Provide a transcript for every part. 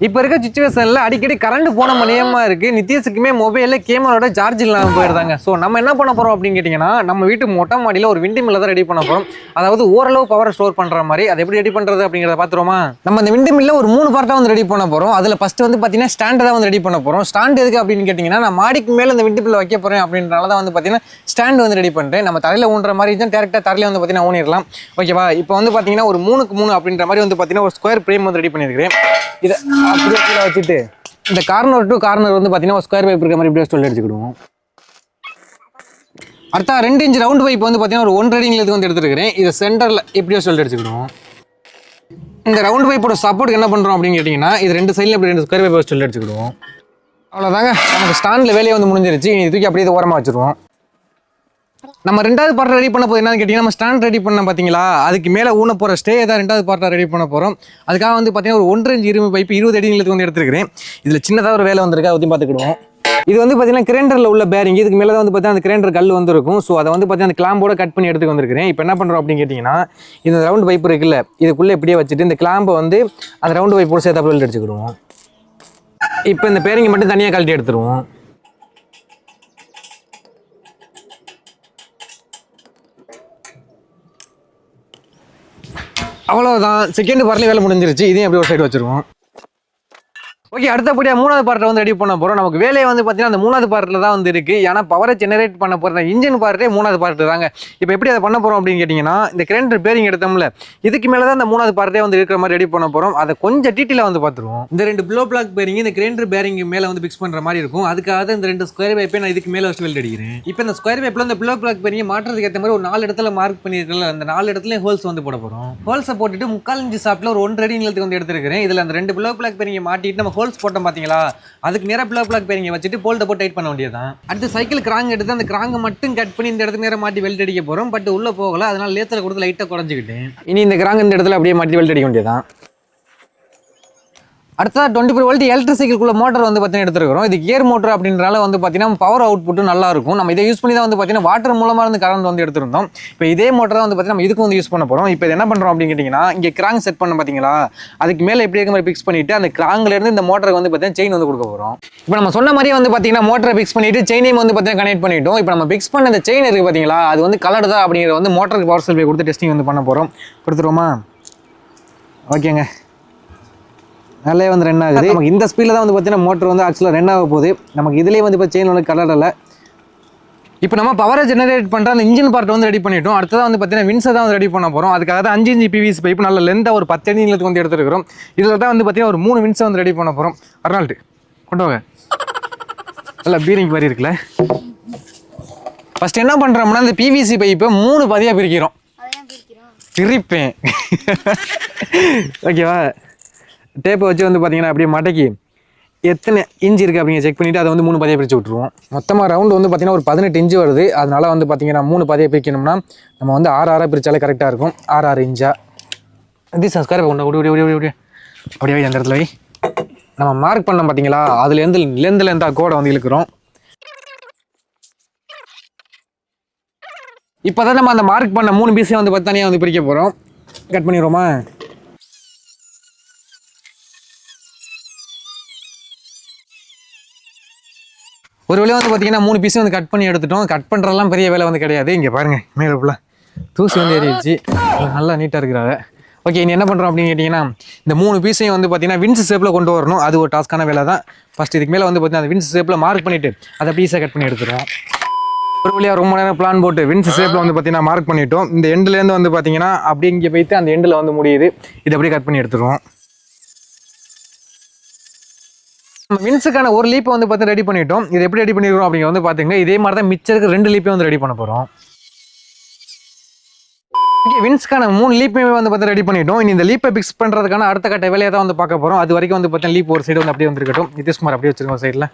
இப்போ இருக்க சிச்சுவேஷனில் அடிக்கடி கரண்ட் போன மணியமாக இருக்குது. நித்யஸுக்குமே மொபைலில் கேமரோட சார்ஜ் இல்லாமல் போயிருந்தாங்க. ஸோ நம்ம என்ன பண்ண போகிறோம் அப்படின்னு கேட்டிங்கன்னா, நம்ம வீட்டு மொட்டை மாடியில் ஒரு விண்டு மில்லை தான் ரெடி பண்ண போகிறோம். அதாவது ஓரளவு பவரை ஸ்டோர் பண்ணுற மாதிரி. அதை எப்படி ரெடி பண்ணுறது அப்படிங்கிறத பார்த்துருவோமா? நம்ம இந்த விண்டு மில்லை ஒரு 3 பார்ட்டாக வந்து ரெடி பண்ண போகிறோம். அதில் ஃபஸ்ட்டு வந்து பார்த்தீங்கன்னா ஸ்டாண்டை தான் வந்து ரெடி பண்ண போகிறோம். ஸ்டாண்ட் எதுக்கு அப்படின்னு கேட்டிங்கன்னா, நான் மாடிக்கு மேலே இந்த விண்டு மில்லை வைக்க போகிறேன் அப்படின்றனால தான் வந்து பார்த்தீங்கன்னா ஸ்டாண்ட் வந்து ரெடி பண்ணுறேன். நம்ம தரையில் ஊன்ற மாதிரி தான் டேரெக்டாக தரையில் வந்து பார்த்தீங்கன்னா ஊனிடலாம். ஓகேவா? இப்போ வந்து பார்த்தீங்கன்னா ஒரு 3க்கு 3 அப்படின்ற மாதிரி வந்து பார்த்தீங்கன்னா ஒரு ஸ்கொயர் ஃப்ரேம் வந்து ரெடி பண்ணியிருக்கிறேன். இதை அப்படியே கீழே வச்சுட்டு இந்த கார்னர் டு கார்னர் வந்து பார்த்தீங்கன்னா ஒரு ஸ்கொயர் பைப் இருக்க மாதிரி இப்படியே சொல்லி எடுத்துக்கிடுவோம். அடுத்த 2 இன்ச் ரவுண்ட் பைப் வந்து பார்த்தீங்கன்னா ஒரு 1 அடிங்கிறதுக்கு வந்து எடுத்துருக்கிறேன். இதை சென்டரில் எப்படியோ சொல்லி எடுத்துக்கிடுவோம். இந்த ரவுண்ட் பைப்போட சப்போர்ட் என்ன பண்ணுறோம் அப்படின்னு கேட்டிங்கன்னா, இது 2 சைடில் இப்படி 2 ஸ்கொயர் பைப் சொல்லி எடுத்துக்கிடுவோம். அவ்வளோதாங்க, நமக்கு ஸ்டாண்டில் வேலையை வந்து முடிஞ்சிருச்சு. இனி தூக்கி அப்படியே ஓரமாக வச்சுருவோம். நம்ம 2வது பார்ட் ரெடி பண்ண போது என்னன்னு கேட்டிங்கன்னா, நம்ம ஸ்டாண்ட் ரெடி பண்ண பார்த்தீங்களா, அதுக்கு மேலே ஊன போகிற ஸ்டே தான் 2வது பார்ட்டாக ரெடி பண்ண போகிறோம். அதுக்காக வந்து பார்த்தீங்கன்னா ஒரு 1 இன்ச் இரும்பு பைப்பு 20 அடிங்களுக்கு வந்து எடுத்துருக்கிறேன். இதில் சின்னதாக ஒரு வேலை வந்திருக்கு, அதையும் பார்த்துக்கிடுவோம். இது வந்து பார்த்தீங்கன்னா கிரைண்டரில் உள்ள பேரிங். இதுக்கு மேலே தான் வந்து பார்த்தீங்கன்னா அந்த கிரைண்டர் கல் வந்துருக்கும். ஸோ அதை வந்து பார்த்தீங்கன்னா அந்த கிளாம்போட கட் பண்ணி எடுத்துக்கு வந்திருக்கிறேன். இப்போ என்ன பண்ணுறோம் அப்படின்னு கேட்டிங்கன்னா, இந்த ரவுண்ட் பைப் இருக்குல்ல, இதுக்குள்ளே இப்படியே வச்சுட்டு இந்த கிளாம்பை வந்து அந்த ரவுண்ட் பைப்போடு சேர்த்து அப்படி அடிச்சுக்கிடுவோம். இப்போ இந்த பேரிங்கை மட்டும் தனியாக கழட்டி எடுத்துருவோம். அவ்வளோதான், செகண்ட் பார்ட்லேயே வேலை முடிஞ்சிருச்சு. இதையும் அப்படியே ஒரு சைடு வச்சுருவோம். ஓகே, அடுத்தபடியாக 3வது பார்ட்டை வந்து ரெடி பண்ண போகிறோம். நமக்கு வேலையை வந்து பார்த்தீங்கன்னா அந்த 3வது பார்ட்டில் தான் வந்து இருக்குது. ஏன்னா பவரை ஜெனரேட் பண்ண போகிற இன்ஜின் பார்ட்டே 3வது பார்ட்டு தாங்க. இப்போ எப்படி அதை பண்ண போகிறோம் அப்படின்னு கேட்டிங்கன்னா, இந்த கிரைண்டர் பேரிங் எடுத்தோம்ல, இதுக்கு மேலே தான் இந்த 3வது பார்ட்டே வந்து இருக்கிற மாதிரி ரெடி பண்ண போகிறோம். அதை கொஞ்சம் டீட்டெயிலாக வந்து பார்த்துருவோம். இந்த 2 ப்ளோ பிளாக் பேரிங் இந்த கிரைண்டர் பேரிங் மேலே வந்து ஃபிக்ஸ் பண்ணுற மாதிரி இருக்கும். அதுக்காக இந்த 2 ஸ்கொயர் பைப்பை நான் இதுக்கு மேலே வச்சு வெல்ட் அடிக்கிறேன். இப்போ இந்த ஸ்கொயர் பைப்பில் இந்த ப்ளோ பிளாக் பேரிங்கை மாற்றுறதுக்கு ஏற்ற மாதிரி ஒரு 4 இடத்துல மார்க் பண்ணியிருக்கல, அந்த 4 இடத்துலையும் ஹோல்ஸ் வந்து போட போகிறோம். ஹோல்ஸை போட்டுட்டு 3/4 இன்ச் ஷாப்பில் ஒரு 1 அடி நீளத்துக்கு வந்து எடுத்துருக்கிறேன். இதில் அந்த 2 ப்ளோ பிளாக் பேரிங்கை மாட்டிட்டு நம்ம ஹோல்ஸ் போட்டோம் பார்த்தீங்களா, அதுக்கு நேரா ப்ளோ பிளாக் பேரிங்கை வச்சுட்டு போல்ட்டை போட்டு டைட் பண்ண வேண்டியதான். அடுத்து சைக்கிள் கிராங் எடுத்து அந்த கிராங்கை மட்டும் கட் பண்ணி இந்த இடத்துக்கு நேரம் மாட்டி வெல்ட் அடிக்க போகிறோம். பட் உள்ளே போகல, அதனால லேத்தில் கொடுத்து லைட்டாக குறைஞ்சிக்கிட்டேன். இனி இந்த கிராங் இந்த இடத்துல அப்படியே மாட்டி வெல்ட் அடிக்க வேண்டியதான். அடுத்ததாக 24 வோல்ட் எலக்ட்ரிசிட்டிக்குள்ள மோட்டர் வந்து பார்த்தீங்கன்னா எடுத்துருக்கிறோம். இது கியர் மோட்டர் அப்படின்றனால வந்து பார்த்தீங்கன்னா பவர் அவுட்புட்டும் நல்லா இருக்கும். நம்ம இதை யூஸ் பண்ணி தான் வந்து பார்த்தீங்கன்னா வாட்டர் மூலமாக இருந்து கரண்ட் வந்து எடுத்துருந்தோம். இப்போ இதே மோட்டர் தான் வந்து பார்த்தீங்கன்னா நம்ம இதுக்கு வந்து யூஸ் பண்ண போகிறோம். இப்போ என்ன பண்ணுறோம் அப்படின்னு கேட்டிங்கன்னா, இங்கே கிராங் செட் பண்ண பார்த்தீங்களா, அதுக்கு மேலே எப்படி இருக்க மாதிரி ஃபிக்ஸ் பண்ணிவிட்டு அந்த கிராங்லேருந்து இந்த மோட்டருக்கு வந்து பார்த்தீங்கன்னா செயின் வந்து கொடுக்க போகிறோம். இப்போ நம்ம சொன்ன மாதிரியே வந்து பார்த்தீங்கன்னா மோட்டரை ஃபிக்ஸ் பண்ணிவிட்டு செயினையும் வந்து பார்த்தீங்கன்னா கனெக்ட் பண்ணிவிட்டோம். இப்போ நம்ம ஃபிக்ஸ் பண்ண அந்த செயின் இருக்குது பார்த்தீங்களா, அது வந்து கலர் தான் அப்படிங்கிற வந்து மோட்டருக்கு பவர் சப்ளை கொடுத்து டெஸ்டிங் வந்து பண்ண போகிறோம். கொடுத்துருவோமா? ஓகேங்க, நல்லா வந்து ரன் ஆகுது. நமக்கு இந்த ஸ்பீடில் தான் வந்து பார்த்தீங்கன்னா மோட்டர் வந்து ஆக்சுவலாக ரன் ஆக போகுது. நமக்கு இதுலேயே வந்து இப்போ செயின் வந்து கலர் இல்லை. இப்போ நம்ம பவரை ஜெனரேட் பண்ணுற அந்த இன்ஜின் பார்ட் வந்து ரெடி பண்ணிட்டோம். அடுத்ததான் வந்து பார்த்தீங்கன்னா வின்ஸை தான் வந்து ரெடி பண்ண போகிறோம். அதுக்காக தான் 5 இன்ச் பிவிசி பைப் நல்ல லென்த்தாக ஒரு 10 அடி நீளத்துக்கு வந்து எடுத்துருக்கிறோம். இதில் தான் வந்து பார்த்தீங்கன்னா ஒரு 3 வின்ஸை வந்து ரெடி பண்ண போகிறோம். அர்னால்டு கொண்டு வாங்க, நல்லா பீரிங் மாதிரி இருக்குல்ல. ஃபஸ்ட் என்ன பண்ணுறோம்னா, இந்த பிவிசி பைப்பை 3 பாதியாக பிரிக்கிறோம். பிரிப்பேன் ஓகேவா? டேப்பை வச்சு வந்து பார்த்தீங்கன்னா அப்படியே மடக்கி எத்தனை இன்ச் இருக்குது அப்படிங்க செக் பண்ணிவிட்டு அதை வந்து 3 பாதியாக பிரித்து விட்ருவோம். மொத்தமாக ரவுண்டு வந்து பார்த்தீங்கன்னா ஒரு 18 இன்ச்சு வருது. அதனால் வந்து பார்த்தீங்கன்னா 3 பாதியாக பிரிக்கணும்னா நம்ம வந்து 6 பிரித்தாலே கரெக்டாக இருக்கும். 6 இன்ச்சா இது சஸ்கரை கொண்டு அப்படியே அந்த இடத்துல நம்ம மார்க் பண்ணோம் பார்த்தீங்களா, அதுலேருந்து லெந்தாக கோடை வந்து இழுக்கிறோம். இப்போ தான் நம்ம அந்த மார்க் பண்ண 3 பீஸையும் வந்து தனியாக வந்து பிரிக்க போகிறோம். கட் பண்ணிடுவோமா? ஒரு வேளை வந்து பார்த்தீங்கன்னா 3 பீஸும் வந்து கட் பண்ணி எடுத்துட்டோம். கட் பண்ணுறதெல்லாம் பெரிய வேலை வந்து கிடையாது. இங்கே பாருங்கள், மேலே ஃபுல்லாக தூசி வந்து ஏறிடுச்சு. நல்லா நீட்டாக இருக்கிறாங்க. ஓகே, இனி என்ன பண்ணுறோம் அப்படின்னு கேட்டிங்கன்னா, இந்த 3 பீஸையும் வந்து பார்த்தீங்கன்னா வின்ஸ் ஷேப்பில் கொண்டு வரணும். அது ஒரு டாஸ்க்கான வேலை தான். ஃபஸ்ட் இதுக்கு மேலே வந்து பார்த்தீங்கன்னா அந்த வின்ஸ் ஷேப்பில் மார்க் பண்ணிவிட்டு அதை பீஸை கட் பண்ணி எடுத்துடுவோம். ஒரு வழியாக ரொம்ப நேரம் பிளான் போட்டு வின்ஸ் ஷேப்பில் வந்து பார்த்தீங்கன்னா மார்க் பண்ணிட்டோம். இந்த எண்ட்லேருந்து வந்து பார்த்தீங்கன்னா அப்படியே இங்கே போய்ட்டு அந்த எண்டில் வந்து முடியுது. இதை அப்படியே கட் பண்ணி எடுத்துருவோம். நம்ம வின்ஸுக்கான ஒரு லீப்பை வந்து பார்த்து ரெடி பண்ணிட்டோம். இது எப்படி ரெடி பண்ணிடுறோம் அப்படிங்க வந்து பார்த்தீங்கன்னா, இதே மாதிரி தான் மிச்சருக்கு 2 லீப்பை வந்து ரெடி பண்ண போகிறோம். ஓகே, வின்ஸ்க்கான 3 லீப்பையுமே வந்து பார்த்து ரெடி பண்ணிட்டோம். இனி இந்த லீப்பை ஃபிக்ஸ் பண்ணுறதுக்கான அடுத்த கட்ட வேலையை தான் வந்து பார்க்க போகிறோம். அது வரைக்கும் வந்து பார்த்தீங்கன்னா லீப் ஒரு சைடு வந்து அப்படியே வந்துருக்கட்டும். நிதிஷ்குமார் அப்படியே வச்சுருக்கோம் சைடில்.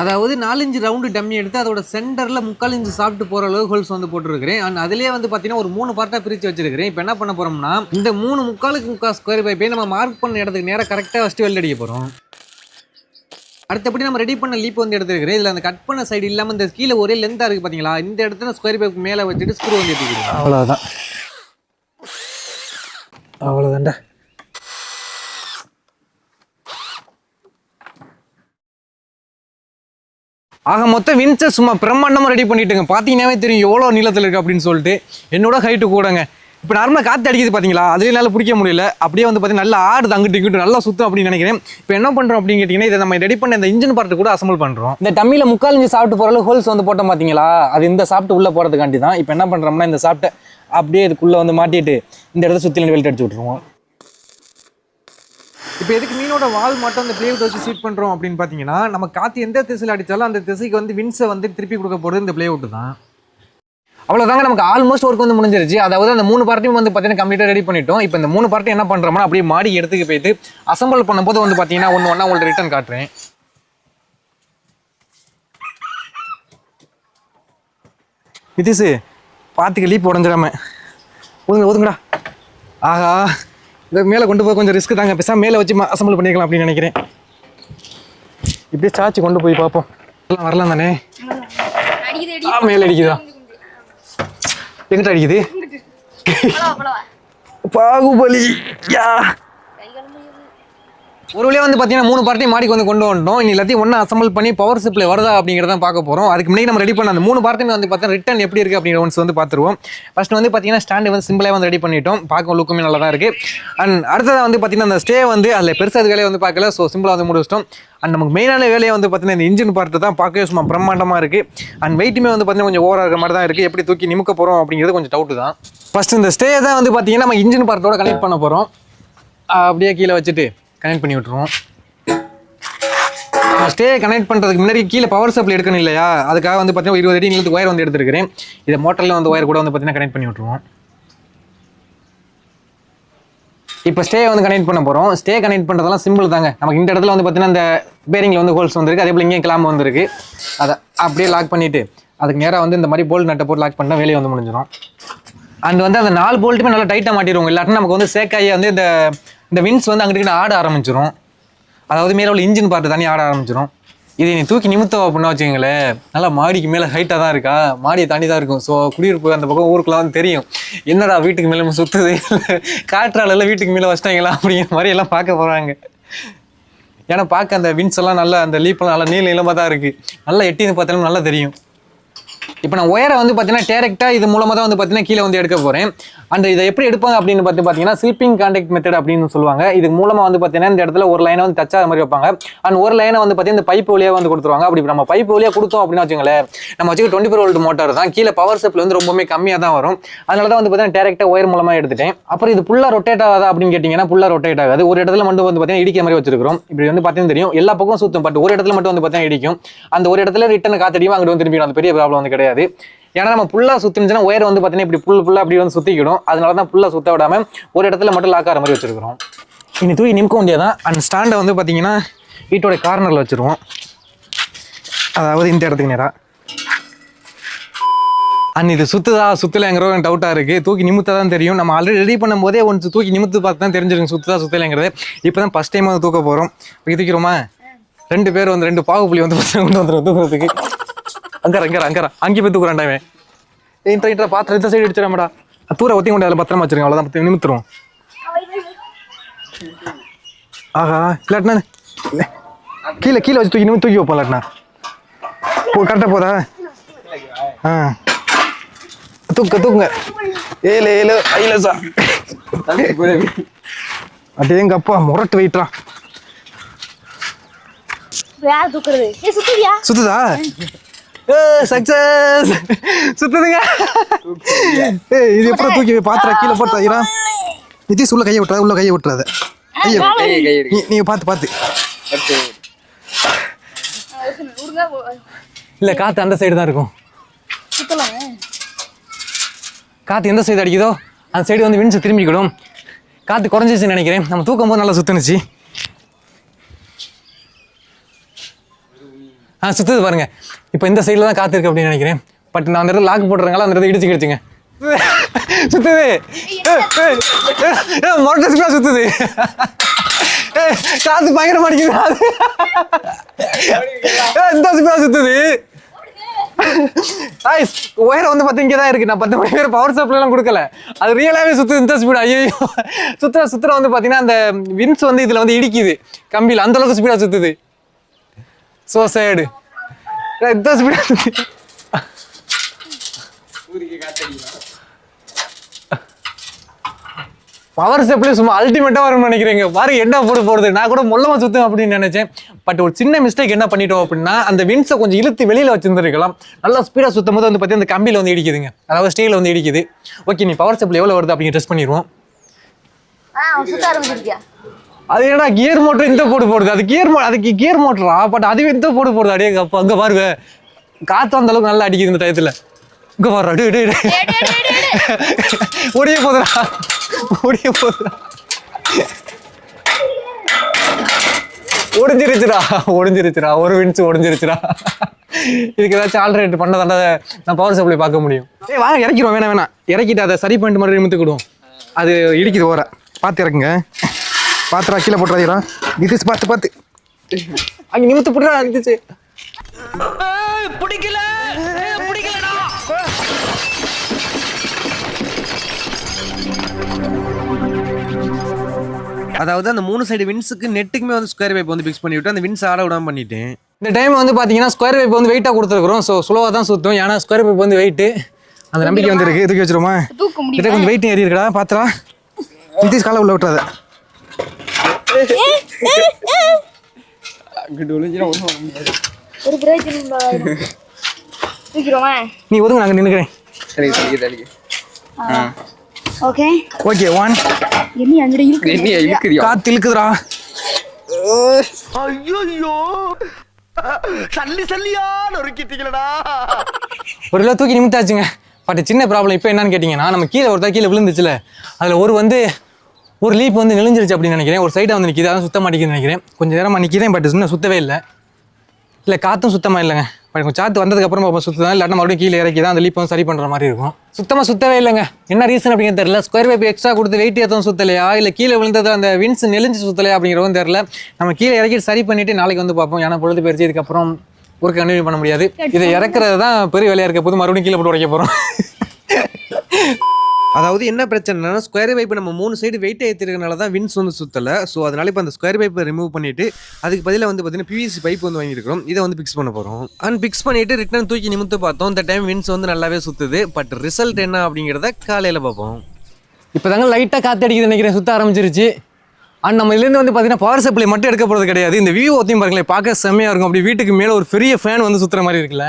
அதாவது 4 இன்ச் ரவுண்டு டம்மி எடுத்து அதோட சென்டரில் 3/4 இன்ச் சாப்பிட்டு போகிற அளவு ஹோல்ஸ் வந்து போட்டுருக்கிறேன். அண்ட் அதிலே வந்து பார்த்தீங்கன்னா ஒரு 3 பார்ட்டாக பிரித்து வச்சிருக்கிறேன். இப்போ என்ன பண்ண போகிறோம்னா, இந்த 3 3/4 ஸ்கொயர் பைப்பை நம்ம மார்க் பண்ண இடத்துக்கு நேராக கரெக்டாக ஃபஸ்ட்டு வெல்ட் அடிக்க போகிறோம். அடுத்தபடி நம்ம ரெடி பண்ண லீப் வந்து எடுத்துருக்கிறேன். இதில் அந்த கட் பண்ண சைடு இல்லாமல் இந்த கீழே ஒரே லென்த்தாக இருக்குது பார்த்தீங்களா, இந்த இடத்துல ஸ்கொயர் பைப் மேலே வச்சுட்டு ஸ்க்ரூ வந்து எடுத்துக்கிறோம். அவ்வளோதான்டா. ஆக மொத்தம் வின்ஸை சும்மா பிரம்மாண்டமாக ரெடி பண்ணிட்டுங்க. பார்த்தீங்கன்னாவே தெரியும் எவ்வளோ நீளத்தில் இருக்குது அப்படின்னு சொல்லிட்டு. என்னோட ஹைட்டு கூடங்க. இப்போ நார்மலாக காற்று அடிக்குது பார்த்தீங்களா, அதுலேயே என்னால் பிடிக்க முடியல. அப்படியே வந்து பார்த்தீங்கன்னா நல்லா ஆடுது, அங்கிட்டு இங்கிட்டு நல்லா சுற்றும் அப்படின்னு நினைக்கிறேன். இப்போ என்ன பண்ணுறோம் அப்படின்னு கேட்டிங்கன்னா, இதை நம்ம ரெடி பண்ண இந்த இன்ஜின் பார்ட்டு கூட அசம்பிள் பண்ணுறோம். இந்த டம்மியில் 3/4 இன்ச்சு சாப்பிட்டு போகிற அளவு ஹோல்ஸ் வந்து போட்டோம் பார்த்தீங்களா, அது இந்த சாப்பிட்டு உள்ளே போகிறதுக்காண்டி தான். இப்போ என்ன பண்ணுறோம்னா, இந்த சாப்பிட்டு அப்படியே இதுக்குள்ளே வந்து மாட்டிட்டு இந்த இடத்த சுற்றி வெளிட்டு அடிச்சு விட்ருவோம். இப்போ எதுக்கு மீனோட வால் மட்டும் அந்த பிளேவுட் வச்சு சீட் பண்ணுறோம் அப்படின்னு பார்த்தீங்கன்னா, நம்ம காற்று எந்த திசையில் அடித்தாலும் அந்த திசைக்கு வந்து வின்ஸை வந்து திருப்பி கொடுக்க போகிறது இந்த பிளேவுட் தான். அவ்வளோதாங்க, நமக்கு ஆல்மோஸ்ட் ஒர்க் வந்து முடிஞ்சிருச்சு. அதாவது அந்த 3 பார்ட்டையும் வந்து பார்த்தீங்கன்னா கம்ப்ளீட்டாக ரெடி பண்ணிட்டோம். இப்போ இந்த 3 பார்ட்டையும் என்ன பண்ணுறோம்னா, அப்படியே மாடி எடுத்துக்கு போயிட்டு அசம்பிள் பண்ணும்போது வந்து பார்த்தீங்கன்னா ஒன்று உங்களுக்கு ரிட்டர்ன் காட்டுறேன். நிதிஷு பார்த்துக்க லீப் உடஞ்சிடாம ஒதுங்கடா. ஆஹா, இதை மேலே கொண்டு போய் கொஞ்சம் ரிஸ்க் தாங்க. பேசாம மேலே வச்சு அசம்பிள் பண்ணிக்கலாம் அப்படின்னு நினைக்கிறேன். இப்படியே சாச்சி கொண்டு போய் பார்ப்போம். எல்லாம் வரலாம் தானே? மேலே அடிக்குதா? எங்கிட்ட அடிக்குது? பாகுபலி. ஒரு வழியாக வந்து பார்த்தீங்கன்னா 3 பார்ட்டையும் மாடிக்கு வந்து கொண்டு வந்துட்டோம். இனி எல்லாத்தையும் ஒன்றா அசம்பிள் பண்ணி பவர் சப்ளை வருதா அப்படிங்கிறத பார்க்க போகிறோம். அதுக்கு முன்னாடி நம்ம ரெடி பண்ண அந்த 3 பார்ட்டுமே வந்து பார்த்தீங்கன்னா ரிட்டன் எப்படி இருக்குது அப்படிங்கிற ஒன்ஸ் வந்து பார்த்துருவோம். ஃபர்ஸ்ட் வந்து பார்த்தீங்கன்னா ஸ்டாண்டு வந்து சிம்பிளாக வந்து ரெடி பண்ணிட்டோம். பார்க்க லுக்குமே நல்லா தான் இருக்குது. அண்ட் அடுத்ததாக வந்து பார்த்தீங்கன்னா அந்த ஸ்டே வந்து அதில் பெருசாக அது வேலையை வந்து பார்க்கல. ஸோ சிம்பிளாக வந்து முடிச்சிட்டோம். அண்ட் நமக்கு மெயினான வேலையை வந்து பார்த்தீங்கன்னா இந்த இன்ஜின் பார்ட்டு தான் பார்க்கவே சும்மா பிரம்மாண்டமாக இருக்குது. அண்ட் வெயிட்டுமே வந்து பார்த்தீங்கன்னா கொஞ்சம் ஓவராக இருக்கிற மாதிரி தான் இருக்குது. எப்படி தூக்கி நிமிக்க போகிறோம் அப்படிங்கிறது கொஞ்சம் டவுட்டு தான். ஃபர்ஸ்ட் இந்த ஸ்டே தான் வந்து பார்த்தீங்கன்னா நம்ம இன்ஜின் பார்ட்டோட கனெக்ட் பண்ண போகிறோம். அப்படியே கீழே வச்சுட்டு கனெக்ட் பண்ணி விட்டுருவோம். ஸ்டே கனெக்ட் பண்ணுறதுக்கு முன்னாடி கீழே பவர் சப்ளை எடுக்கணும் இல்லையா, அதுக்காக வந்து பார்த்தீங்கன்னா 20 அடி நீளத்துக்கு ஒயர் வந்து எடுத்துருக்கிறேன். இதை மோட்டரில் வந்து ஒயர் கூட வந்து பார்த்தீங்கன்னா கனெக்ட் பண்ணி விட்டுருவோம். இப்போ ஸ்டே வந்து கனெக்ட் பண்ண போகிறோம். ஸ்டே கனெக்ட் பண்ணுறதெல்லாம் சிம்பிள் தாங்க. நமக்கு இந்த இடத்துல வந்து பார்த்தீங்கன்னா இந்த பேரிங்கில் வந்து ஹோல்ஸ் வந்துருக்கு. அதே போல் இங்கேயும் கிளாம்பு வந்துருக்கு. அதை அப்படியே லாக் பண்ணிவிட்டு அதுக்கு நேராக வந்து இந்த மாதிரி போல்ட் நட்டை போட்டு லாக் பண்ணால் வேலையை வந்து முடிஞ்சிடும். அண்ட் வந்து அந்த 4 போல்ட்டுமே நல்லா டைட்டாக மாட்டிடுவோம். இல்லாட்டினா நமக்கு வந்து சேக்காயி வந்து இந்த வின்ஸ் வந்து அங்கிட்டு ஆட ஆரம்பிச்சிடும். அதாவது மேலே உள்ள இன்ஜின் பார்ட்டு தண்ணி ஆட ஆரம்பிச்சிடும். இதை நீ தூக்கி நிமித்தம் அப்படின்னா வச்சுக்கோங்களேன், நல்லா மாடிக்கு மேலே ஹைட்டாக தான் இருக்கா, மாடியை தாண்டி தான் இருக்கும். ஸோ குடியிருப்பு அந்த பக்கம் ஊருக்குலாம் வந்து தெரியும், என்னடா வீட்டுக்கு மேலே சுற்றுது, காற்றாலெல்லாம் வீட்டுக்கு மேலே வச்சிட்டாங்களா அப்படிங்கிற மாதிரி எல்லாம் பார்க்க போகிறாங்க. ஏன்னா பார்க்க அந்த வின்ஸ் எல்லாம் நல்லா அந்த லீப்பெல்லாம் நல்லா நீள நீளமாக தான் இருக்குது. நல்லா எட்டின்னு பார்த்தாலும் நல்லா தெரியும். இப்போ நான் ஒயரை வந்து பார்த்தீங்கன்னா டேரெக்டாக இது மூலமாக தான் வந்து பார்த்தீங்கன்னா கீழே வந்து எடுக்க போகிறேன். அண்ட் இதை எப்படி எடுப்பாங்க அப்படின்னு பார்த்தீங்கன்னா ஸ்லிப்பிங் கான்டாக்ட் மெத்தட் அப்படின்னு சொல்லுவாங்க. இதுக்கு மூலமாக வந்து பார்த்தீங்கன்னா இந்த இடத்துல ஒரு லைனை வந்து டச் ஆகிற மாதிரி வைப்பாங்க. அண்ட் ஒரு லைனை வந்து பார்த்தீங்கன்னா இந்த பைப் வழியாக வந்து கொடுத்துருவாங்க. அப்படி நம்ம பைப் வழியாக கொடுத்தோம் அப்படின்னு வச்சுங்களேன், நம்ம வச்சுக்க 24 வோல்ட் மோட்டார் தான். கீழே பவர் சப்ளை வந்து ரொம்பவே கம்மியாக தான் வரும். அதனால தான் வந்து பார்த்தீங்கன்னா டேரெக்டாக ஒயர் மூலமாக எடுத்துட்டேன். அப்புறம் இது ஃபுல்லாக ரொட்டேட் ஆகாதா அப்படின்னு கேட்டிங்கன்னா ஃபுல்லாக ரொட்டேட் ஆகாது. ஒரு இடத்துல மட்டும் வந்து பார்த்தீங்கன்னா இடிக்கிற மாதிரி வச்சிருக்கிறோம். இப்படி வந்து பார்த்தீங்கன்னா தெரியும், எல்லா பக்கம் சுற்றும். பட் ஒரு இடத்துல மட்டும் வந்து பார்த்தீங்கன்னா இடிக்கும். அந்த ஒரு இடத்துல ரிட்டன் காத்தடியும் அங்கிட்டு வந்து திரும்பிடும். அந்த பெரிய ப்ராப்ளம் வந்து கிடையாது. ஏன்னா நம்ம ஃபுல்லாக சுற்றிச்சுன்னா ஒயர் வந்து பார்த்தீங்கன்னா இப்படி ஃபுல்லாக அப்படி வந்து சுற்றிக்கிடும். அதனால தான் ஃபுல்லாக சுற்ற விடாமல் ஒரு இடத்துல மட்டும் லாக் ஆகிற மாதிரி வச்சிருக்கிறோம். இனி தூக்கி நிமிக்க வேண்டியதான். அண்ட் ஸ்டாண்டை வந்து பார்த்தீங்கன்னா வீட்டோட கார்னரில் வச்சுருவோம். அதாவது இந்த இடத்துக்கு நேராக. அண்ட் இது சுத்தலைங்கிற ஒரு டவுட்டாக இருக்குது. தூக்கி நிமித்தா தான் தெரியும். நம்ம ஆல்ரெடி ரெடி பண்ணும் போதே ஒன்று தூக்கி நிமித்து பார்த்து தான் தெரிஞ்சிருக்கு சுத்தலைங்கிறது. இப்போ தான் ஃபஸ்ட் டைம் வந்து தூக்க போகிறோம். இப்போ தூக்கிறோமா, 2 பேர் வந்து 2 பாகுப்புலி வந்து கொண்டு வந்துடும் தூக்கிறதுக்கு. அங்கே போய் தூக்குறாண்டாவே பாத்திரம் இந்த சைடு அடிச்சிடாமடா. தூர ஒத்தி கொண்டு அதில் பத்திரமா வச்சிருக்கேன். அவ்வளோதான், நிமித்துருவோம். ஆஹா, இல்லாட்டினா கீழே வச்சு தூக்கி வைப்போம். இல்லாட்டினா கரெக்டாக போதா? தூக்குங்க. ஏழு ஐலசா அதே எங்க அப்பா முரட்டு வெயிட்ரா. சுத்துதா? சக்சஸ், சுத்துதுங்க. இது எப்படி தூக்கி பாத்திர கீழே போட்டா? நிதிஷ் உள்ள கையை விட்டுறாத. நீங்க பார்த்து இல்ல, காத்து அந்த சைடு தான் இருக்கும். காத்து எந்த சைடு அடிக்குதோ அந்த சைடு வந்து வின்ஸ் திரும்பிக்கிடும். காத்து குறைஞ்சிச்சுன்னு நினைக்கிறேன். நம்ம தூக்கும் போது நல்லா சுத்துனுச்சு. சுத்துது பாருங்க. இப்போ இந்த சைடில் தான் காத்து இருக்கு அப்படின்னு நினைக்கிறேன். பட் நான் அந்த இடத்துல லாக் போட்டுறேங்களா, அந்த இடத்துல இடிச்சு கிடுச்சுங்க. சுத்துது, மொட்டை சுத்துது. காத்து பயங்கரமா அடிக்குது. இந்த சுத்துது. ஒயரை வந்து பார்த்தா இங்கே தான் இருக்கு. நான் 10 மணி நேரம் பவர் சப்ளை எல்லாம் கொடுக்கல. அது ரியலாகவே சுத்து இந்த ஸ்பீடு. ஐயோ, சுத்துற வந்து பார்த்தீங்கன்னா அந்த வின்ஸ் வந்து இதில் வந்து இடிக்குது கம்பியில். அந்த அளவுக்கு ஸ்பீடாக சுத்துது. ஸோ சேடு. இந்த ஸ்பீடாக பவர் சப்ளை சும்மா அல்டிமேட்டாக வரும்னு நினைக்கிறீங்க. பாருங்க என்ன போடுறது. நான் கூட மொல்லமாக சுற்றும் அப்படின்னு நினைச்சேன். பட் ஒரு சின்ன மிஸ்டேக் என்ன பண்ணிட்டோம் அப்படின்னா, அந்த வின்ஸை கொஞ்சம் இழுத்து வெளியில் வச்சிருந்துருக்கலாம். நல்லா ஸ்பீடாக சுற்றும் போது வந்து பார்த்தீங்கன்னா அந்த கம்பியில் வந்து இடிக்குதுங்க, அதாவது ஸ்டீல் வந்து இடிக்குது. ஓகே, நீ பவர் சப்ளை எவ்வளோ வருது அப்படிங்க டெஸ்ட் பண்ணிடுவோம். அது என்னடா கியர் மோட்டர் இந்த போடுது, அதுக்கு கியர் மோட்டரா? பட் அதுவே இந்த போடுது. அடியே அப்போ அங்கே பாருங்க, காற்று அந்த அளவுக்கு நல்லா அடிக்குது இந்த டயத்தில். இங்கே பாரு, ஓடிய போதுடா. ஒடிஞ்சிருச்சுடா. ஒரு வின்ஸ் ஒடிஞ்சிருச்சுடா. இதுக்கு ஏதாச்சும் ஆல்டர்னேட் பண்ணதாண்டா நான் பவர் சப்ளை பார்க்க முடியும். வாங்க இறக்கிடுவோம். வேணாம் இறக்கிட்டு அதை சரி பண்ணிட்டு மறுபடியும் நிமித்துக்கிடுவோம். அது இடிக்குது ஓர. பார்த்து இறக்குங்க. பார்த்துடா, கீழே போட்டுறாதீரா. நிதிச்சு பார்த்து அங்கே நிமித்து போட்டுறா. நிதிச்சு பிடிக்கல. அதாவது அந்த 3 சைடு வின்ஸுக்கு நெட்டுக்குமே வந்து ஸ்கொயர் பைப் வந்து ஃபிக்ஸ் பண்ணி விட்டு அந்த வின்ஸ் ஆட விடாம பண்ணிட்டேன். இந்த டைம் வந்து பார்த்தீங்கன்னா ஸ்கொயர் பைப் வந்து வெயிட்டாக கொடுத்துருக்குறோம். ஸோ ஸ்லோவாக தான் சுற்றும். ஏன்னா ஸ்கொயர் பைப் வந்து வெயிட்டு, அந்த நம்பிக்கை வந்து இருக்கு. தூக்கி வச்சிருமா? கிட்ட கொஞ்சம் வெயிட் ஏறி இருக்கடா, பாத்துறா. நிதிஷ் காலை உள்ள விட்டுறாத. நீ ஒதுங்க, நாங்கள் நின்னுக்கிறேன். ஓகே 1 காத்து இழுக்குதுடா. ஐயோ சல்லியா நொறுக்கிட்டீங்களடா. ஒரு கிலோ தூக்கி நிமித்தாச்சுங்க. பட் சின்ன ப்ராப்ளம் இப்போ என்னன்னு கேட்டிங்கன்னா, நம்ம ஒருத்தர் கீழே விழுந்துச்சுல, அதில் ஒரு லீப் வந்து நெளிஞ்சிருச்சு அப்படின்னு நினைக்கிறேன். ஒரு சைடாக வந்து நிற்கிது, அதான் சுத்த மாட்டேங்குதுன்னு நினைக்கிறேன். கொஞ்சம் நேரமாக நிற்கிறேன், பட் இன்னும் சுத்தவே இல்லை காற்றும் சுத்தமாக இல்லைங்க. பட் கொஞ்சம் சாத்து வந்ததுக்கப்புறம் சுற்றுதான், இல்லாட்டா மறுபடியும் கீழே இறக்கி தான் அந்த லீப் வந்து சரி பண்ணுற மாதிரி இருக்கும். சுத்தமாக சுத்தவே இல்லைங்க. என்ன ரீசன் அப்படிங்கிறது தெரியல. ஸ்கொயர் பைப் எக்ஸ்ட்ரா கொடுத்து வெயிட் ஏற்றவும் சுத்தலையா, இல்லை கீழே விழுந்தது அந்த வின்ஸ் நெளிஞ்சு சுத்தலையா அப்படிங்கிறதும் தெரியல. நம்ம கீழே இறக்கிட்டு சரி பண்ணிவிட்டு நாளைக்கு வந்து பார்ப்போம். ஏன்னா பொழுது போயிடுச்சு, இதுக்கப்புறம் ஒர்க் கண்டினியூ பண்ண முடியாது. இதை இறக்குறது தான் பெரிய வேலையாக இருக்க போது, மறுபடியும் கீழே போட்டு உடைக்க போகிறோம். அதாவது என்ன பிரச்சனைனா, ஸ்கொயர் பைப் நம்ம 3 சைடு வெயிட் ஏற்றிருக்கனால தான் வின்ஸ் வந்து சுற்றலை. ஸோ அதனால இப்போ அந்த ஸ்கொயர் பைப்பை ரிமூவ் பண்ணிவிட்டு அதுக்கு பதிலாக வந்து பார்த்தீங்கன்னா பிவிசி பைப் வந்து வாங்கியிருக்கிறோம். இதை வந்து ஃபிக்ஸ் பண்ண போகிறோம். அண்ட் ஃபிக்ஸ் பண்ணிவிட்டு ரிட்டர்ன் தூக்கி நிமித்து பார்த்தோம். இந்த டைம் வின்ஸ் வந்து நல்லாவே சுற்றுது. பட் ரிசல்ட் என்ன அப்படிங்கிறத காலையில் பார்ப்போம். இப்போ தாங்க லைட்டாக காற்று அடிக்குது நினைக்கிறேன், சுற்ற ஆரம்பிச்சிருச்சு. அண்ட் நம்ம இதுலேருந்து வந்து பார்த்தீங்கன்னா பவர் சப்ளை மட்டும் எடுக்க போகிறது கிடையாது. இந்த வியூ ஒத்தையும் பாருங்களேன், பார்க்க செம்மையாக இருக்கும். அப்படி வீட்டுக்கு மேலே ஒரு பெரிய ஃபேன் வந்து சுற்றுற மாதிரி இருக்குல்ல,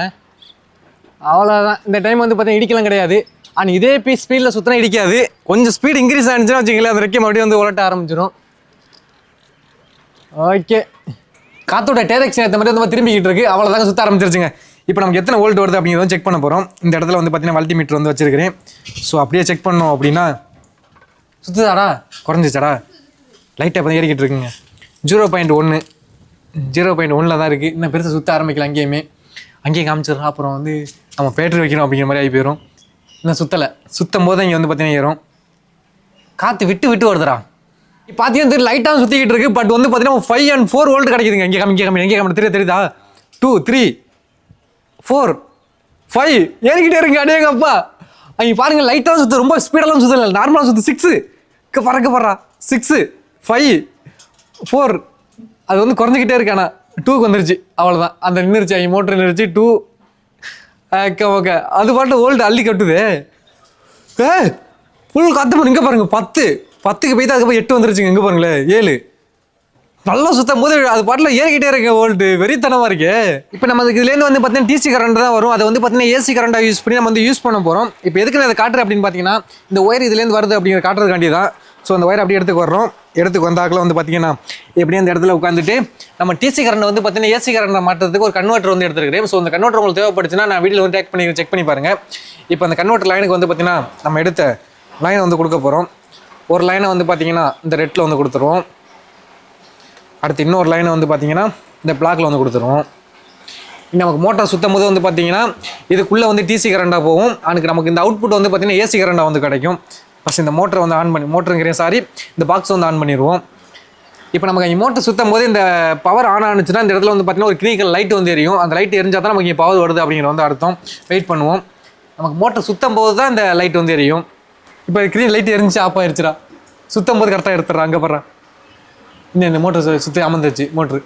அவ்வளோதான். இந்த டைம் வந்து பார்த்தீங்கன்னா இடிக்கலாம் கிடையாது. அண்ட் இதே ஸ்பீடில் சுற்றினா இடிக்காது. கொஞ்சம் ஸ்பீட் இன்க்ரீஸ் ஆனிச்சுன்னா வச்சுங்களேன், அந்த ரெக்கை மறுபடியும் வந்து உலட்ட ஆரம்பிச்சிடும். ஓகே, காற்றோட டேரக்ஷன் ஏற்ற மாதிரி வந்து திரும்பிக்கிட்டு இருக்கு. அவ்வளோதாங்க, சுற்ற ஆரம்பிச்சிருச்சுங்க. இப்போ நமக்கு எத்தனை வோல்ட் வருது அப்படிங்கிறத செக் பண்ண போகிறோம். இந்த இடத்துல வந்து பார்த்தீங்கன்னா மல்டிமீட்டர் வந்து வச்சிருக்கிறேன். ஸோ அப்படியே செக் பண்ணோம் அப்படின்னா சுற்றுதாடா, குறைஞ்சிச்சாடா, லைட்டாக இப்போ தான் ஏறிக்கிட்டு இருக்குங்க. 0.1 தான் இருக்குது. இன்னும் பெருசாக சுற்ற ஆரம்பிக்கல. அங்கேயும் காமிச்சிடலாம். அப்புறம் வந்து நம்ம பேட்டரி வைக்கணும் அப்படிங்கிற மாதிரி ஆகி போயிடும். இன்னும் சுற்றும் போது இங்கே வந்து பார்த்தீங்கன்னா ஏறும். காற்று விட்டு வருதுடா. இப்போ பார்த்தீங்கன்னா லைட்டாக சுற்றிக்கிட்டு இருக்கு. பட் வந்து பார்த்தீங்கன்னா 5 and 4 வோல்ட் கிடைக்குதுங்க. எங்கே கம்மி தெரியுதா? 2 3 4 5 ஏறிக்கிட்டே இருங்க. அடேங்கப்பா, அங்கே பாருங்க, லைட்டாக சுற்று, ரொம்ப ஸ்பீடெல்லாம் சுற்றல, நார்மலாக சுற்று. 6 பறக்க 6 5 4 அது வந்து குறைஞ்சிக்கிட்டே இருக்கு. ஆனால் 2க்கு வந்துருச்சு, அவ்வளோதான். அந்த நின்றுச்சு, அங்கே மோட்டர் நின்றுச்சு. 2 ஓகே, அது பாட்டு வோல்ட் அள்ளி கட்டுது. ஃபுல் காற்று பாருங்க. இங்கே பாருங்க, 10க்கு போய் தான் அதுக்கப்புறம் 8 வந்துருச்சுங்க. இங்கே பாருங்களேன், 7 நல்லா சுத்தம் போது அது பாட்டில் ஏறிக்கிட்டே இருக்கு. வோல்ட்டு வெறித்தனமாக இருக்கு. இப்போ நம்ம இதுலேருந்து வந்து பார்த்தீங்கன்னா டிசி கரண்ட் தான் வரும். அதை வந்து பார்த்தீங்கன்னா ஏசி கரண்டாக யூஸ் பண்ணி நம்ம வந்து யூஸ் பண்ண போகிறோம். இப்போ எதுக்கு நான் அதை காட்டுறேன் அப்படின்னு பார்த்தீங்கன்னா, இந்த ஒயர் இதுலேருந்து வருது அப்படிங்கிற காட்டுறதுக்காண்டி தான். ஸோ அந்த ஒயர் அப்படியே எடுத்துக்கு வந்தாக்கில் வந்து பார்த்தீங்கன்னா எப்படியும் அந்த இடத்துல உட்காந்துட்டு நம்ம டிசி கரண்ட் வந்து பார்த்தீங்கன்னா ஏசி கரண்டை மாட்டுறதுக்கு ஒரு கன்வெர்ட்டர் வந்து எடுத்துருக்கிறேன். ஸோ அந்த கன்வெர்ட்டர் உங்களுக்கு தேவைப்படுச்சுன்னா நான் வீடியோவில் வந்து செக் பண்ணி பாருங்கள். இப்போ அந்த கன்வெர்ட்டர் லைனுக்கு வந்து பார்த்தீங்கன்னா நம்ம எடுத்த லைனை வந்து கொடுக்க போகிறோம். ஒரு லைனை வந்து பார்த்தீங்கன்னா இந்த ரெட்டில் வந்து கொடுத்துருவோம். அடுத்து இன்னொரு லைனை வந்து பார்த்தீங்கன்னா இந்த பிளாக்ல வந்து கொடுத்துருவோம். நமக்கு மோட்டார் சுற்றும் போது வந்து பார்த்தீங்கன்னா இதுக்குள்ளே வந்து டிசி கரண்டாக போகும். அதுக்கு நமக்கு இந்த அவுட்புட் வந்து பார்த்தீங்கன்னா ஏசி கரண்டாக வந்து கிடைக்கும். ஃபஸ்ட் இந்த மோட்டரை வந்து ஆன் பண்ணி இந்த பாக்ஸ் வந்து ஆன் பண்ணிடுவோம். இப்போ நமக்கு இங்கே மோட்டர் சுற்றும் போது இந்த பவர் ஆன் ஆனிச்சுன்னா இந்த இடத்துல வந்து பார்த்தீங்கன்னா ஒரு கிளினிக்கல் லைட் வந்து எரியும். அந்த லைட் எரிஞ்சால் தான் நமக்கு இங்கே பவர் வருது அப்படிங்கிற வந்து அர்த்தம். வெயிட் பண்ணுவோம். நமக்கு மோட்டர் சுற்றும் போது தான் இந்த லைட் வந்து எரியும். இப்போ கிரீன் லைட் எரிஞ்சு ஆஃப் ஆயிடுச்சுடா. சுற்றும் போது கரெக்டாக எடுத்துடுறா. அங்கே போடுறேன், இன்னும் இந்த மோட்டர் சுற்றி அமர்ந்துச்சு. மோட்ரு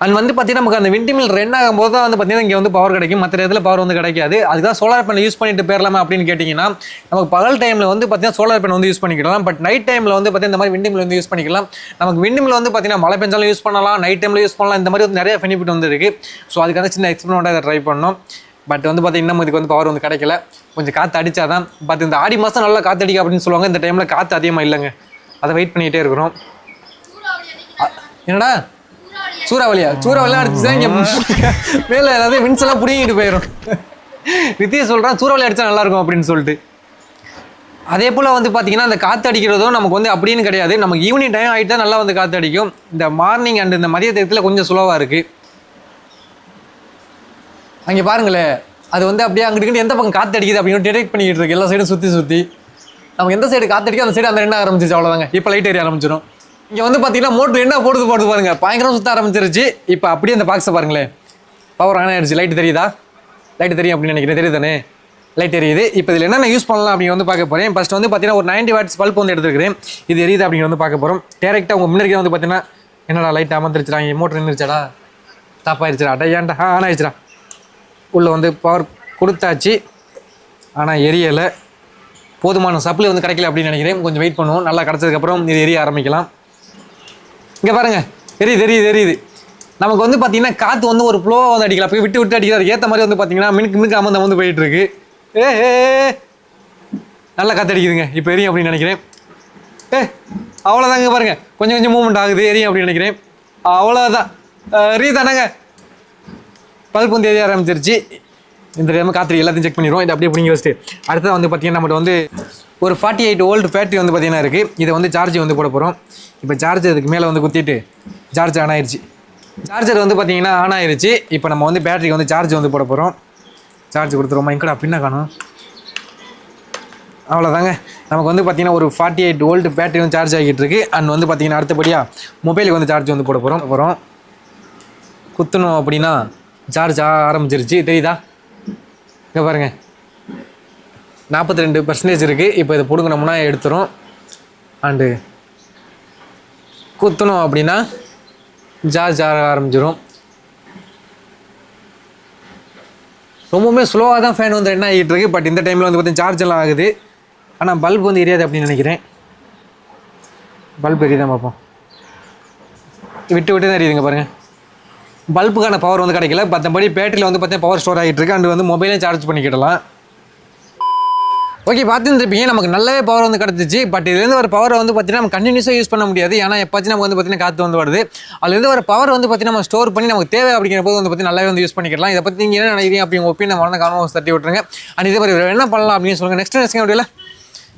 அண்ட் வந்து பார்த்தீங்கன்னா நமக்கு அந்த விண்ட் மில் ரன் ஆகும்போது தான் வந்து பார்த்தீங்கன்னா இங்கே வந்து பவர் கிடைக்கும், மற்ற இடத்துல பவர் வந்து கிடைக்காது. அதுதான் சோலார் பேனல் யூஸ் பண்ணிட்டு போயிடலாமா அப்படின்னு கேட்டிங்கன்னா, நமக்கு பகல் டைமில் வந்து பார்த்தீங்கன்னா சோலார் பேனல் வந்து யூஸ் பண்ணிக்கலாம். பட் நைட் டைமில் வந்து பார்த்தீங்கன்னா இந்த மாதிரி விண்ட் மில் வந்து யூஸ் பண்ணிக்கலாம். நமக்கு விண்ட் மில் வந்து பார்த்தீங்கன்னா மழை பெஞ்சாலும் யூஸ் பண்ணலாம், நைட் டைமில் யூஸ் பண்ணலாம். இந்த மாதிரி வந்து நிறைய பெனிஃபிட் வந்து இருக்குது. ஸோ அதுக்கான சின்ன எக்ஸ்பெரிமெண்ட்டாக இதை ட்ரை பண்ணோம். பட் வந்து பார்த்தீங்கன்னா இன்னும் இதுக்கு வந்து பவர் வந்து கிடைக்கல, கொஞ்சம் காற்று அடிச்சாதான். பட் இந்த ஆடி மாதம் நல்லா காற்று அடிக்கும் அப்படின்னு சொல்லுவாங்க. இந்த டைமில் காற்று அதிகமாக இல்லைங்க, அதை வெயிட் பண்ணிகிட்டே இருக்கிறோம். என்னடா சூறாவளிலாம் அடிச்சுதான் இங்கே மேலே ஏதாவது விண்ட்ஸ் எல்லாம் பிடிங்கிட்டு போயிடும். நித்திய சொல்கிறான் சூறாவளி அடித்தா நல்லாயிருக்கும் அப்படின்னு சொல்லிட்டு. அதே போல் வந்து பார்த்தீங்கன்னா அந்த காற்று அடிக்கிறதும் நமக்கு வந்து அப்படின்னு கிடையாது. நமக்கு ஈவினிங் டைம் ஆகிட்டு தான் நல்லா வந்து காற்று அடிக்கும். இந்த மார்னிங் அண்ட் இந்த மதிய நேரத்தில் கொஞ்சம் ஸ்லோவாக இருக்குது. அங்கே பாருங்களேன், அது வந்து அப்படியே அங்கிட்டு எந்த பக்கம் காற்று அடிக்குது அப்படின்னு டிடெக்ட் பண்ணிக்கிட்டு இருக்கு. எல்லா சைடும் சுற்றி நமக்கு எந்த சைடு காற்று அடிக்கும் அந்த சைடு அந்த ரெண்டு ஆரம்பிச்சிச்சு. அவ்வளோதாங்க, இப்போ லைட் ஏறி ஆரம்பிச்சிடும். இங்கே வந்து பார்த்தீங்கன்னா மோட்ரு என்ன போடுது பாருங்க, பயங்கரம் சுற்ற ஆரம்பிச்சிருச்சு. இப்போ அப்படியே அந்த பாக்ஸை பாருங்களேன், பவர் ஆன் ஆயிடுச்சு. லைட்டு தெரியுதா? லைட்டு தெரியும் அப்படின்னு நினைக்கிறேன், தெரியுது தானே? லைட் எரியுது. இப்போ இதில் என்னென்ன யூஸ் பண்ணலாம் அப்படின்னு வந்து பார்க்க போகிறேன். ஃபஸ்ட் வந்து பார்த்தீங்கன்னா ஒரு 90 வாட்ஸ் பல்ப் வந்து எடுத்துருக்கிறேன். இது எரியுது அப்படின்னு வந்து பார்க்க போகிறோம். டேரெக்டாக உங்கள் முன்னாடி வந்து பார்த்தீங்கன்னா என்னடா லைட் அமர்ந்துருச்சுடா, இங்கே மோட்ரு நின்றுச்சாடா, தப்பாயிருச்சுடா, ஏன்டா ஆன் ஆயிடுச்சுடா. உள்ளே வந்து பவர் கொடுத்தாச்சு, ஆனால் எரியலை. போதுமான சப்ளை வந்து கிடைக்கல அப்படின்னு நினைக்கிறேன். கொஞ்சம் வெயிட் பண்ணுவோம். நல்லா கிடச்சதுக்கப்புறம் இது எரிய ஆரம்பிக்கலாம். இங்கே பாருங்கள், எரியுது. நமக்கு வந்து பார்த்தீங்கன்னா காற்று வந்து ஒரு ஃப்ளோவாக வந்து அடிக்கலாம், போய் விட்டு அடிக்கிறது ஏற்ற மாதிரி வந்து பார்த்தீங்கன்னா மினுக்கு அமர்ந்து போயிட்டுருக்கு. நல்லா காற்று அடிக்குதுங்க. இப்போ எரியும் அப்படின்னு நினைக்கிறேன். அவ்வளோதாங்க, பாருங்கள் கொஞ்சம் மூவ்மெண்ட் ஆகுது, எரியும் அப்படின்னு நினைக்கிறேன். அவ்வளோதான், எரியுதானாங்க. பல்ப் வந்து எரிய ஆரம்பிச்சிருச்சு. இந்த டைம் காற்று எல்லாத்தையும் செக் பண்ணிடுவோம். இதை அப்படியே பிடிங்கி வச்சுட்டு அடுத்தது வந்து பார்த்தீங்கன்னா நம்மகிட்ட வந்து ஒரு 48 வோல்ட் பேட்டரி வந்து பார்த்தீங்கன்னா இருக்குது. இதை வந்து சார்ஜ் வந்து போட போகிறோம். இப்போ சார்ஜர் இதுக்கு மேலே வந்து குத்திட்டு சார்ஜ் ஆன் ஆயிடுச்சு. சார்ஜர் வந்து பார்த்தீங்கன்னா ஆன் ஆயிடுச்சு. இப்போ நம்ம வந்து பேட்டரிக்கு வந்து சார்ஜ் வந்து போட போகிறோம். சார்ஜ் கொடுத்துருவோமா? எங்கடா பின்ன காணும். அவ்வளோதாங்க, நமக்கு வந்து பார்த்தீங்கன்னா ஒரு 48 வோல்ட் பேட்டரி வந்து சார்ஜ் ஆகிட்டு இருக்குது. அண்ட் வந்து பார்த்தீங்கன்னா அடுத்தபடியாக மொபைலுக்கு வந்து சார்ஜ் வந்து போட போகிறோம். குத்தணும் அப்படின்னா சார்ஜ் ஆரம்பிச்சிருச்சு, தெரியுதா? இங்கே பாருங்கள், 42% இருக்குது. இப்போ இதை பிடுங்கினோம்னா எடுத்துரும். அண்டு குத்தணும் அப்படின்னா சார்ஜ் ஆரம்பிச்சிடும். ரொம்பவுமே ஸ்லோவாக தான் ஃபேன் வந்து என்ன ஆகிட்டு இருக்குது. பட் இந்த டைமில் வந்து பார்த்தீங்கன்னா சார்ஜ் எல்லாம் ஆகுது. ஆனால் பல்ப் வந்து எரியாது அப்படின்னு நினைக்கிறேன். பல்ப் எரியுதான் பார்ப்போம். விட்டு தான் எரியுதுங்க பாருங்கள். பல்புக்கான பவர் வந்து கிடைக்கல. மற்றபடி பேட்டரியில் வந்து பார்த்தீங்கன்னா பவர் ஸ்டோர் ஆகிட்டு இருக்கு. அண்ட் வந்து மொபைலையும் சார்ஜ் பண்ணிக்கிடலாம். ஓகே, பார்த்துருப்பீங்க, நமக்கு நல்லாவே பவர் வந்து கிடச்சிச்சு. பட் இதுலேருந்து ஒரு பவரை வந்து பார்த்தீங்கன்னா நம்ம கண்டினியூஸாக யூஸ் பண்ண முடியாது. ஏன்னா எப்போச்சும் நமக்கு வந்து பார்த்தீங்கன்னா காற்று வந்து வருது. அதுலேருந்து ஒரு பவர் வந்து பார்த்தீங்கன்னா நம்ம ஸ்டோர் பண்ணி நமக்கு தேவை அப்படிங்கிற போது வந்து பார்த்தீங்கன்னா நல்லாவே வந்து யூஸ் பண்ணிக்கலாம். இதை பற்றி நீங்கள் என்ன நினைக்கிறீங்க அப்படி உங்கள் ஒப்பீனியன் மறந்து காரணம் தட்டி விட்டுருங்க. அண்ட் இதே மாதிரி என்ன பண்ணலாம் அப்படின்னு சொல்லுங்கள். நெக்ஸ்ட் வீடியோவில்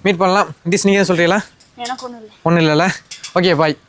மீட் பண்ணலாம். நீங்கள் சொல்கிறீங்களா? எனக்கு ஒன்றும் இல்லைல்ல. ஓகே, பாய்.